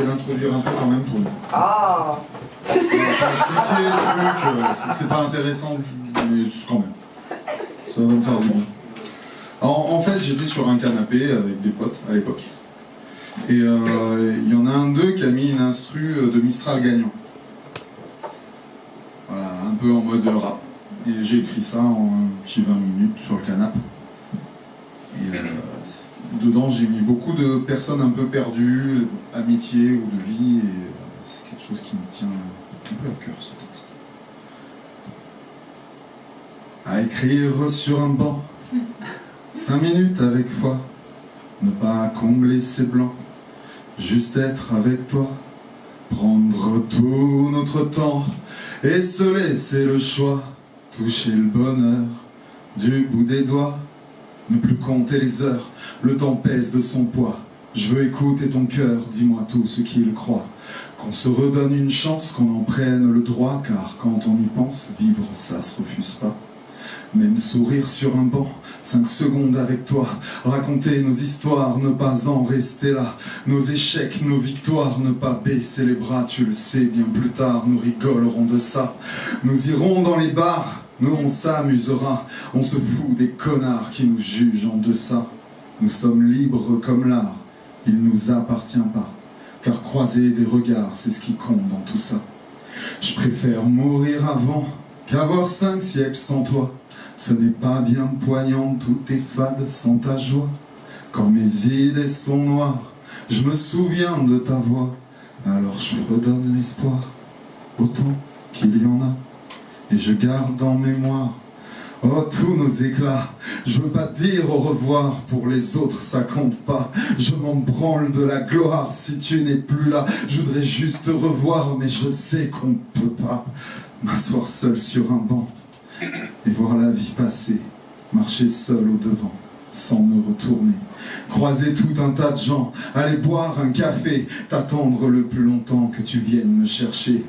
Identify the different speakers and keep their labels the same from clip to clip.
Speaker 1: l'introduire un peu quand même pour nous.
Speaker 2: Ah.
Speaker 1: On va pas expliquer le truc, c'est pas intéressant, mais quand même. Ça va me faire du bien. En fait, j'étais sur un canapé avec des potes à l'époque. Et il y en a un d'eux qui a mis une instru de Mistral gagnant. Voilà, un peu en mode rap. Et j'ai écrit ça en un petit 20 minutes sur le canapé. Et dedans, j'ai mis beaucoup de personnes un peu perdues, amitié ou de vie. Et c'est quelque chose qui me tient un peu à cœur, ce texte. À écrire sur un banc, 5 minutes avec foi, ne pas combler ses blancs, juste être avec toi, prendre tout notre temps et se laisser le choix, toucher le bonheur du bout des doigts, ne plus compter les heures, le temps pèse de son poids. Je veux écouter ton cœur, dis-moi tout ce qu'il croit. Qu'on se redonne une chance, qu'on en prenne le droit, car quand on y pense, vivre ça se refuse pas. Même sourire sur un banc, 5 secondes avec toi, raconter nos histoires, ne pas en rester là, nos échecs, nos victoires, ne pas baisser les bras, tu le sais, bien plus tard, nous rigolerons de ça. Nous irons dans les bars, nous on s'amusera, on se fout des connards qui nous jugent en deçà. Nous sommes libres comme l'art, il nous appartient pas, car croiser des regards, c'est ce qui compte dans tout ça. Je préfère mourir avant qu'avoir 5 siècles sans toi. Ce n'est pas bien poignant, tout est fade sans ta joie. Quand mes idées sont noires, je me souviens de ta voix. Alors je redonne l'espoir, autant qu'il y en a. Et je garde en mémoire, oh tous nos éclats. Je veux pas te dire au revoir, pour les autres ça compte pas. Je m'en branle de la gloire si tu n'es plus là. Je voudrais juste te revoir, mais je sais qu'on ne peut pas. M'asseoir seul sur un banc et voir la vie passer, marcher seul au devant, sans me retourner, croiser tout un tas de gens, aller boire un café, t'attendre le plus longtemps que tu viennes me chercher.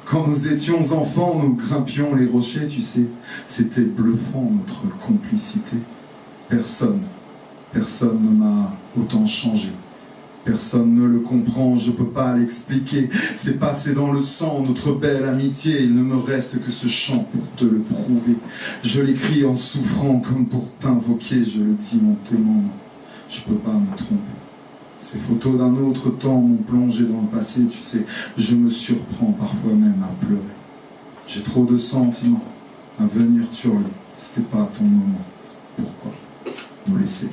Speaker 1: Quand nous étions enfants, nous grimpions les rochers, tu sais, c'était bluffant notre complicité. Personne ne m'a autant changé. Personne ne le comprend, je peux pas l'expliquer. C'est passé dans le sang, notre belle amitié. Il ne me reste que ce chant pour te le prouver. Je l'écris en souffrant comme pour t'invoquer. Je le dis en t'aimant, je peux pas me tromper. Ces photos d'un autre temps m'ont plongé dans le passé, tu sais. Je me surprends parfois même à pleurer. J'ai trop de sentiments à venir hurler. C'était pas ton moment. Pourquoi nous laisser ?